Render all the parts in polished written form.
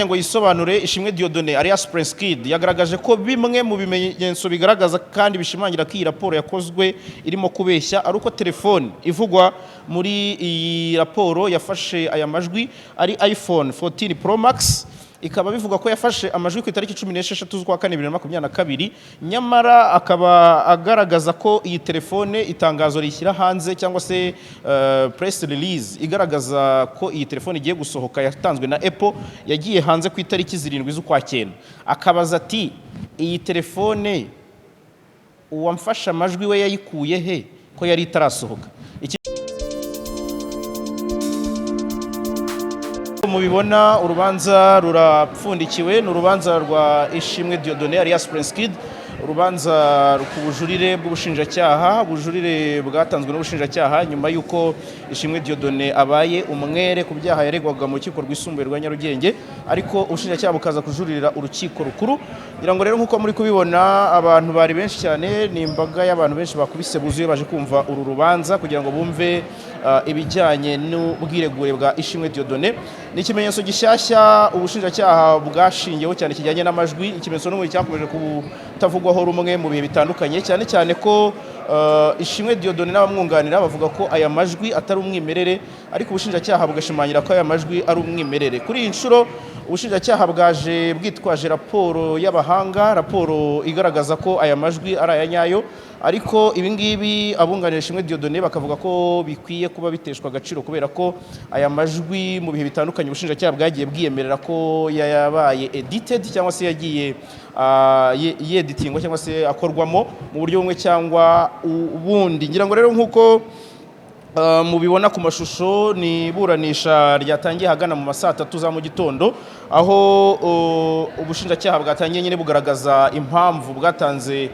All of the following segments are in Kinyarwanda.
ngo yisobanure Ishimwe Dieudonné alias Prince Kid yagaragaje ko bimwe mu bimenyetso bigaragaza kandi bishimangira ko iyi raporo yakozwe irimo kubeshya ari uko telefone ivugwa muri iyi raporo yafashe aya majwi ari iPhone 14 Pro Max ikaba bivuga ko yafashe amajwi ku itariki 16 z'ukwa kane 2022 nyamara akaba agaragaza ko iyi telefone itangazo rishyira hanze cyangwa se press release igaragaza ko iyi telefone igiye gusohoka yatanzwe na Apple yagiye hanze ku itariki 7 z'ukwa cyenda akabaza ati iyi telefone uwamfasha amajwi we yayikuye he ko yari itarasohoka mubibona urubanza rurapfundikiwe n'urubanza rwa Ishimwe Dieudonné alias Prince Kid urubanza rukubujurire bw'ubushinjacyaha bujurire bwatanzwe n'ubushinjacyaha nyuma yuko Ishimwe Dieudonné abaye umwere ku byaha yaregwaga mu rukiko rwisumbuye rwa Nyarugenge ariko ubushinjacyaha bukaza kujuririra urukiko rukuru ngira ngo rero nkuko muri kubibona abantu bari benshi cyane ni imbaga y'abantu benshi bakubise buzuye baje kumva uru rubanza kugira ngo bumve ibijyanye n'ubwiregure bwa Ishimwe Dieudonné ni ikimenyetso gishyashya ubushinjacyaha bwashingiyeho cyane kijyanye n'amajwi ikimenyetso n'umwe cyakomeje kutavugwaho rumwe mu bihe bitandukanye cyane cyane ko Ishimwe Dieudonné n'abamwunganira bavuga ko aya majwi atari umwimerere ariko ubushinjacyaha bugashimangira ko aya majwi ari umwimerere kuri iyi nshuro ubushinjacyaha bwaje bwitwaje raporo y'abahanga raporo igaragaza ko aya majwi ari aya nyayo ariko ibingibi abunganira Ishimwe Dieudonné bakavuga ko bikwiye kuba biteshwa agaciro kubera ko aya majwi mu bihe bitandukanye ubushinjacyaha bwagiye bwiyemerera ko yabaye edited cyangwa se yagiye yeditingwa cyangwa se akorwamo mu buryo bumwe cyangwa ubundi ngira ngo rero nkuko mubibona ku mashusho ni iburanisha ryatangiye hagana mu masaa 3 za mu gitondo aho ubushinjacyaha bwatangiye nyine bugaragaza impamvu bwatanze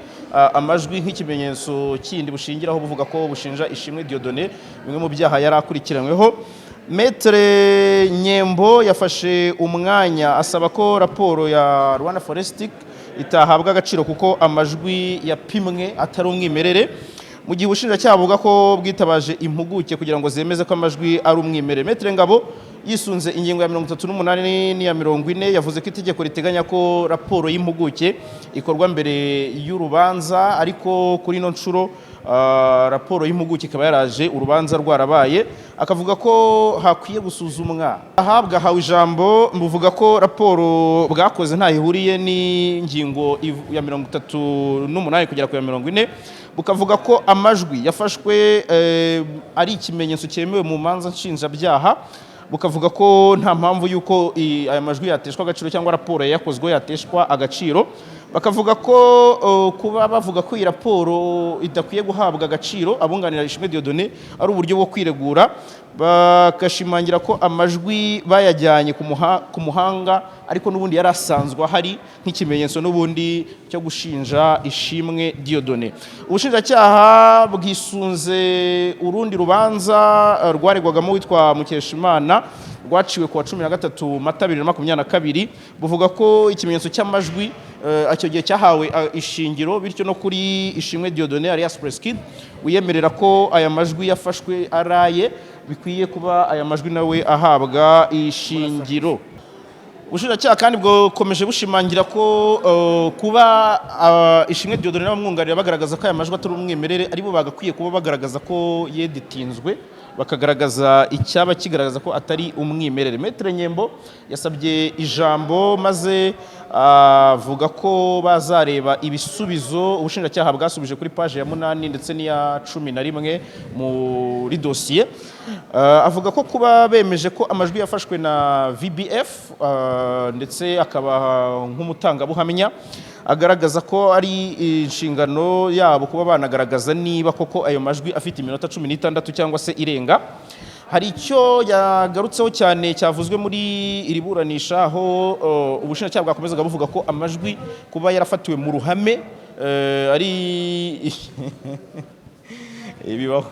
amajwi nk'ikimenyetso kindi bushingiraho buvuga ko bushinja Ishimwe Dieudonné bimwe mu byaha yari akurikiranyweho Maître Nyembo yafashe umwanya asaba ko raporo ya Rwanda Forensic itahabwa agaciro kuko amajwi yapimwe atari umwimerere mu gihe ubushinjacyaha buvuga ko bwitabaje impuguke kugira ngo zemeze ko amajwi ari umwimerere Maître Ngabo yisunze ingingo ya 38 n'iya 40 yavuze ko itegeko riteganya ko raporo y'impuguke ikorwa mbere y'urubanza ariko kuri no nshuro raporo y'impuguke ikaba yaraje urubanza rwarabaye akavuga ko hakwiye gusuzumwa ahabwa hawe ijambo mbuvuga ko raporo bwakoze nta ihuriye n'ingingo ya 38 kugera ku ya 40 bukavuga ko amajwi yafashwe ari ikimenyetso cyemewe mu manza nshinjabyaha bukavuga ko nta mpamvu yuko aya majwi yateshwa agaciro cyangwa raporo yakozwe yateshwa agaciro bakavuga ko kuba bavuga ko iyi raporo idakwiye guhabwa agaciro abunganira Ishimwe Dieudonné ari uburyo bwo kwiregura bagashimangira ko amajwi bayajyanye ku muhanga ariko n'ubundi yari asanzwe hari nk'ikimenyetso n'ubundi cyo gushinja Ishimwe Dieudonné ubushinjacyaha bwisunze urundi rubanza rwaregwagamo witwa Mukeshimana rwaciwe ku wa 13 Mata 2022 buvuga ko ikimenyetso cy'amajwi icyo gihe cyahawe ishingiro bityo no kuri Ishimwe Dieudonné alias Prince Kid wiyemerera ko aya majwi yafashwe araye bikwiye kuba aya majwi nawe ahabwa ishingiro ubushinjacyaha kandi bwokomeje bushimangira ko kuba Ishimwe Dieudonné n'abamwunganira bagaragaza ko aya majwi atari umwimerere aribo bagakwiye kuba bagaragaza ko yeditinzwe bakagaragaza icyaba kigaragaza ko atari umwimerere Maître Nyembo yasabye ijambo maze avuga ko bazareba ibisubizo ubushinjacyaha bwasubije kuri page ya 8 ndetse n'iya 11 muri dossier avuga ko kuba bemeje ko amajwi yafashwe na VBF ndetse akaba nk'umutangabuhamya agaragaza ko ari inshingano yabo kuba banagaragaza niba koko ayo majwi afite iminota 16 cyangwa se irenga hari icyo yagarutseho cyane cyavuzwe muri iri buranisha aho ubushinjacyaha bwakomezaga buvuga ko amajwi kuba yarafatiwe mu ruhame ari ibibaho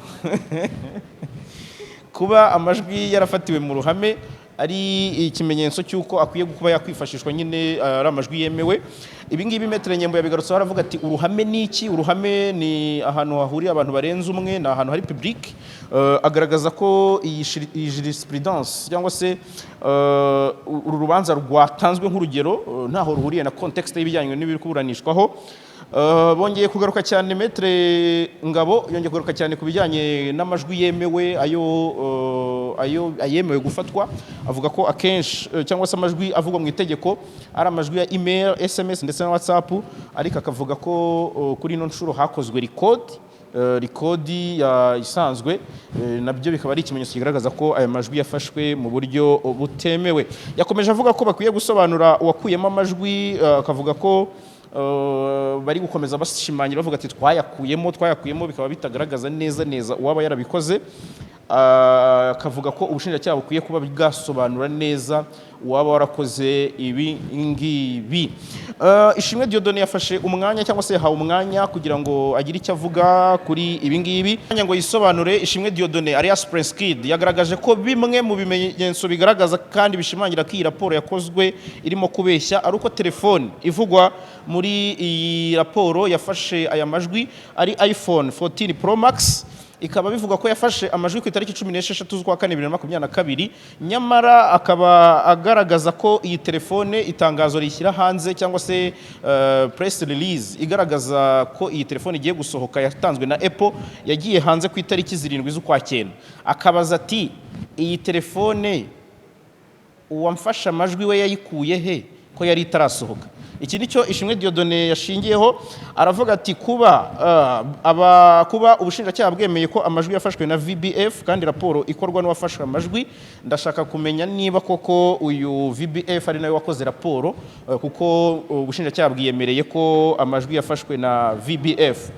kuba amajwi yarafatiwe mu ruhame ari ikimenyetso cy'uko akwiye kuba yakwifashishwa nyine ari amajwi yemewe. Ibi ngibi Maître Nyembo yabigarutseho aravuga ati uruhame ni iki? Uruhame ni ahantu hahuriye abantu barenze umwe, ni ahantu hari public. Agaragaza ko iyi jurisprudence cyangwa se uru rubanza rwatanzwe nk'urugero ntaho ruhuriye na context y'ibijyanye n'ibiri kuburanishwaho. Bongeye kugaruka cyane Maître Ngabo yongeye kugaruka cyane ku bijyanye n'amajwi yemewe ayemewe gufatwa. Avuga ko akenshi cyangwa se amajwi avugwa mu itegeko ari amajwi ya email, SMS ndetse na WhatsApp, ariko akavuga ko kuri ino nshuro hakozwe rikodi isanzwe, nabyo bikaba ari ikimenyetso kigaragaza ko aya majwi yafashwe mu buryo butemewe. Yakomeje avuga ko bakwiye gusobanura uwakuyemo amajwi, akavuga ko bari gukomeza bashimangira bavuga ati twayakuyemo bikaba bitagaragaza neza uwaba yarabikoze. Akavuga ko ubushinjacyaha bukwiye kuba bwasobanura neza uwaba warakoze ibi ngibi. Ishimwe Dieudonné yafashe umwanya cyangwa se yahawe umwanya kugira ngo agire icyo avuga kuri ibi ngibi, ngo yisobanure. Ishimwe Dieudonné alias Prince Kid yagaragaje ko bimwe mu bimenyetso bigaragaza kandi bishimangira ko iyi raporo yakozwe irimo kubeshya ari uko telefone ivugwa muri iyi raporo yafashe aya majwi ari iPhone 14 Pro Max. Ikaba bivuga ko yafashe amajwi ku itariki 16 z'ukwa 2022, nyamara akaba agaragaza ko iyi telefone itangazo rishyira hanze cyangwa se press release igaragaza ko iyi telefone igiye gusohoka yatanzwe na Apple yagiye hanze ku itariki 7 z'ukwa 9. Akabaza ati iyi telefone uwamfasha amajwi we yayikuye he ko yari itarasohoka? Iki nicyo Ishimwe Dieudonné yashingiyeho, aravuga ati kuba ubushinjacyaha bwemeye ko amajwi yafashwe na VBF kandi raporo ikorwa n'uwafashwe amajwi, ndashaka kumenya niba koko uyu VBF ari nawe wakoze raporo, kuko ubushinjacyaha bwiyemereye ko amajwi yafashwe na VBF.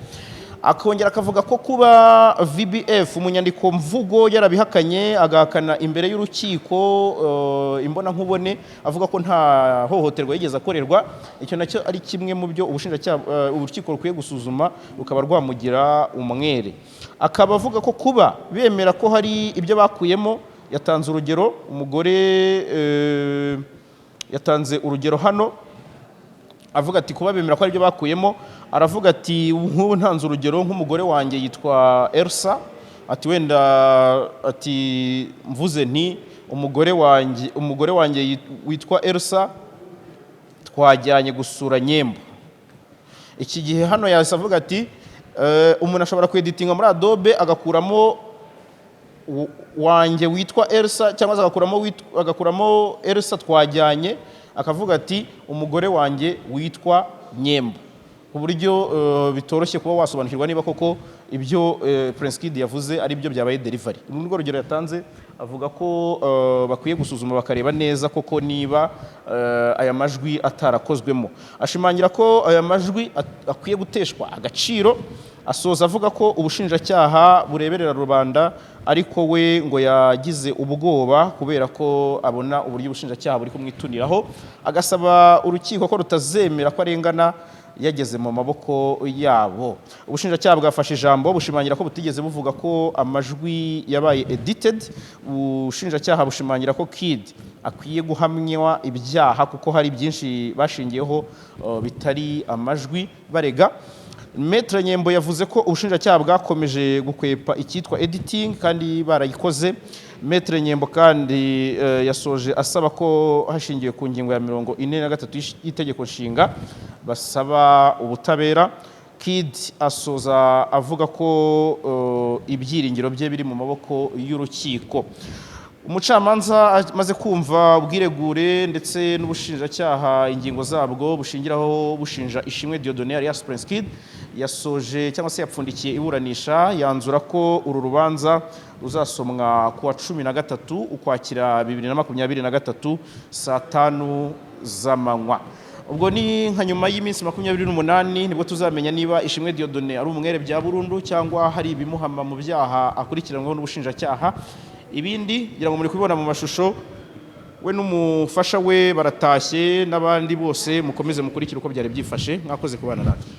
Akongera akavuga ko kuba VBF umunyandiko mvugo yarabihakanye, agahakana imbere y'urukiko imbona nkubone, avuga ko nta hohoterwa yigeze akorerwa. Icyo nacyo ari kimwe mu byo urukiko rukwiye gusuzuma rukaba rwamugira umwere. Akaba avuga ko kuba bemera ko hari ibyo bakuyemo, yatanze urugero, umugore yatanze urugero hano avuga ati kuba bemera ko ari ibyo bakuyemo, aravuga ati nk'ubu ntanze urugero nk'umugore wanjye yitwa Elsa, ati wenda ati mvuze nti umugore wanjye witwa Elsa twajyanye gusura Nyembo. Iki gihe hano yahise avuga ati umuntu ashobora kweditinga muri Adobe agakuramo wanjye witwa Elsa cyangwa agakuramo Elsa twajyanye, akavuga ati umugore wanjye witwa Nyembo, ku buryo bitoroshye kuba wasobanukirwa niba koko ibyo Prince Kid yavuze ari byo byabaye delivery. Urwo rugero yatanze avuga ko bakwiye gusuzuma bakareba neza koko niba aya majwi atarakozwemo. Ashimangira ko aya majwi akwiye guteshwa agaciro, asoza avuga ko ubushinjacyaha bureberera rubanda, ariko we ngo yagize ubwoba kubera ko abona uburyo ubushinjacyaha buri kumwituniraho, agasaba urukiko ko rutazemera ko arengana yageze mu maboko yabo. Ubushinjacyaha bwafashe ijambo bushimangira ko butigeze buvuga ko amajwi yabaye edited. Ubushinjacyaha bushimangira ko Kid akwiye guhamywa ibyaha kuko hari byinshi bashingiyeho bitari amajwi barega. Maître Nyembo yavuze ko ubushinjacyaha bwakomeje gukwepa icyitwa editing kandi barayikoze. Maître Nyembo kandi yasoje asaba ko hashingiwe ku ngingo ya 43 y'itegeko nshinga basaba ubutabera. Kid asoza avuga ko ibyiringiro bye biri mu maboko y'urukiko. Umucamanza amaze kumva ubwiregure ndetse n'ubushinjacyaha ingingo zabwo bushingiraho bushinja Ishimwe Dieudonné alias Prince Kid, yasoje cyangwa se yapfundikiye iburanisha, yanzura ko uru rubanza ruzasomwa ku wa 13 Ukwakira 2023 saa 5 z'amanywa. Ubwo ni nka nyuma y'iminsi 28 nibwo tuzamenya niba Ishimwe Dieudonné ari umwere bya burundu cyangwa hari ibimuhama mu byaha akurikiranweho n'ubushinjacyaha. Ibindi ngira ngo muri kubibona mu mashusho, we n'umufasha we baratashye, n'abandi bose mukomeze mukurikira uko byari byifashe. Mwakoze kubana natwe.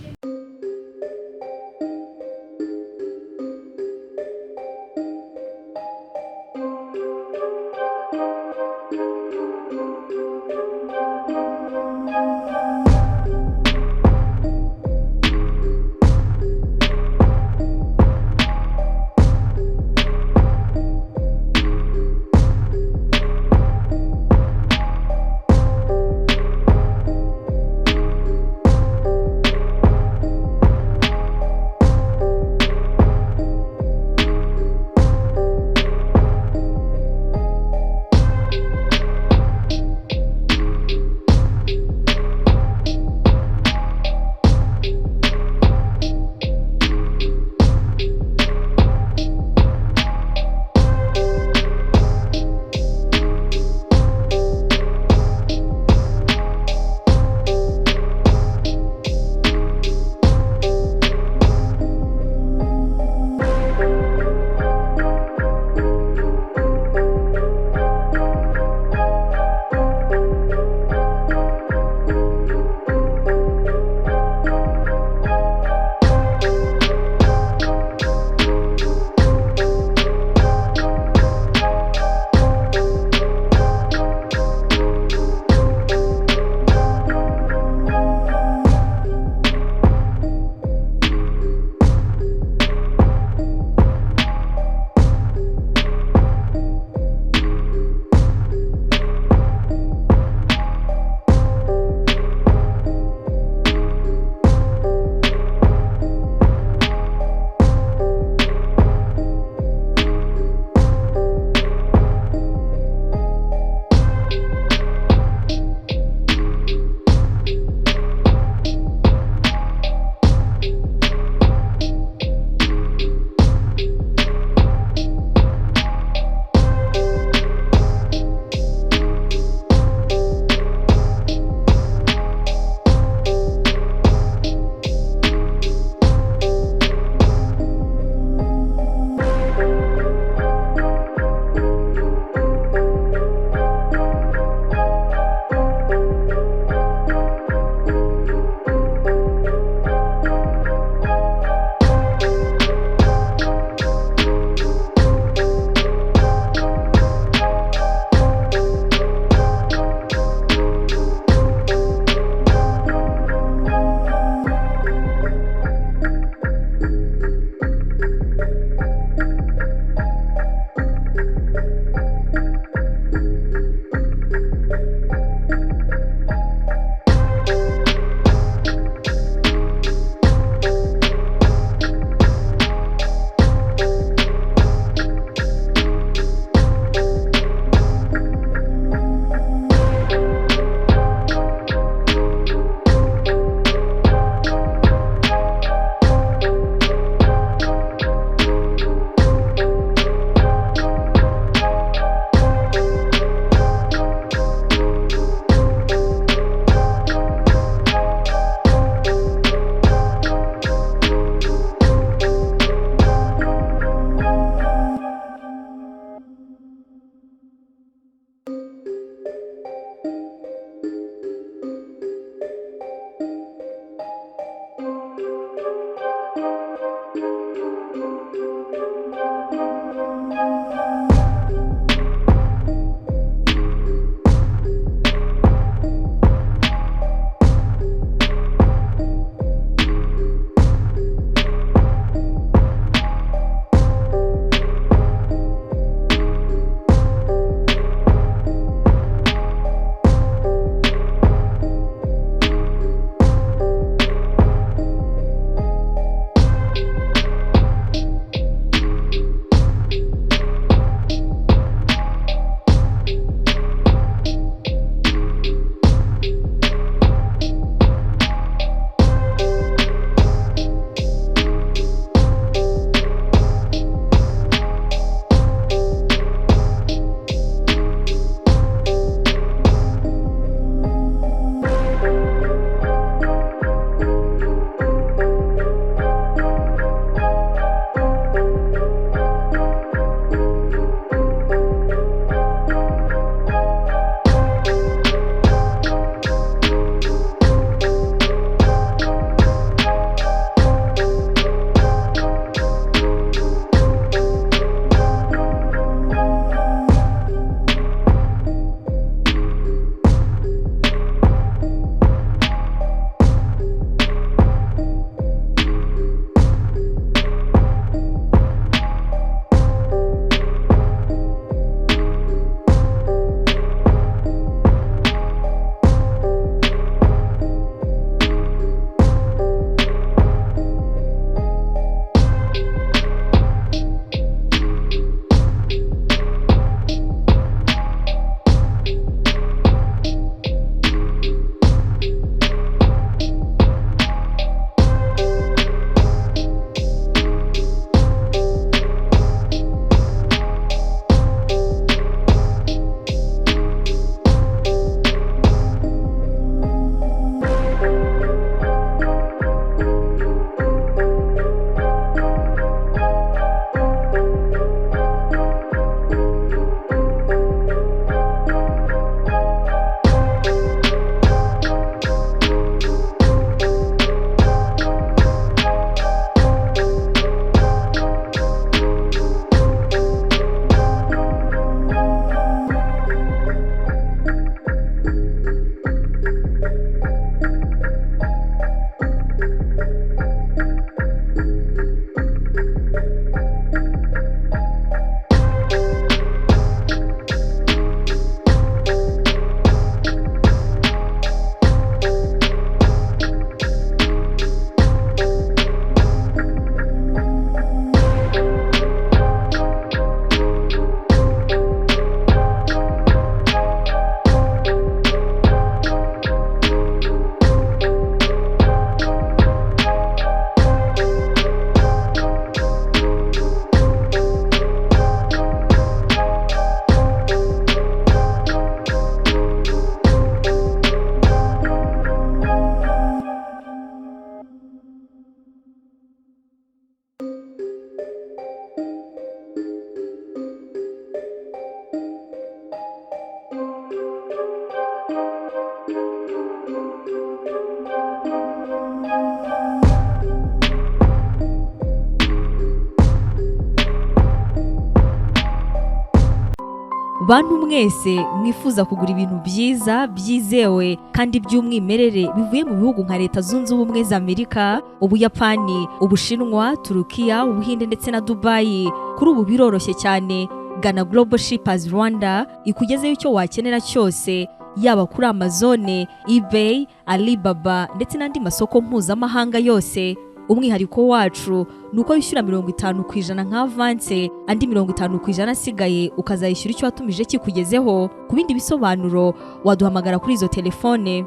Bantu mwese mwifuza kugura ibintu byiza byizewe kandi by'umwimerere bivuye mu bihugu nka Leta Zunze Ubumwe za Amerika, Ubuyapani, Ubushinwa, Turukiya, Ubuhinde ndetse na Dubai, kuri ubu biroroshye cyane. Gana Global Shippers Rwanda ikugezeho icyo wakenera cyose, yaba kuri Amazon, eBay, Alibaba ndetse n'andi masoko mpuzamahanga yose. Umwihariko wacu nuko yishyura 50% nka avance, andi 50% asigaye ukazayishyura icyo watumije kikugezeho. Ku bindi bisobanuro waduhamagara kuri izo telefone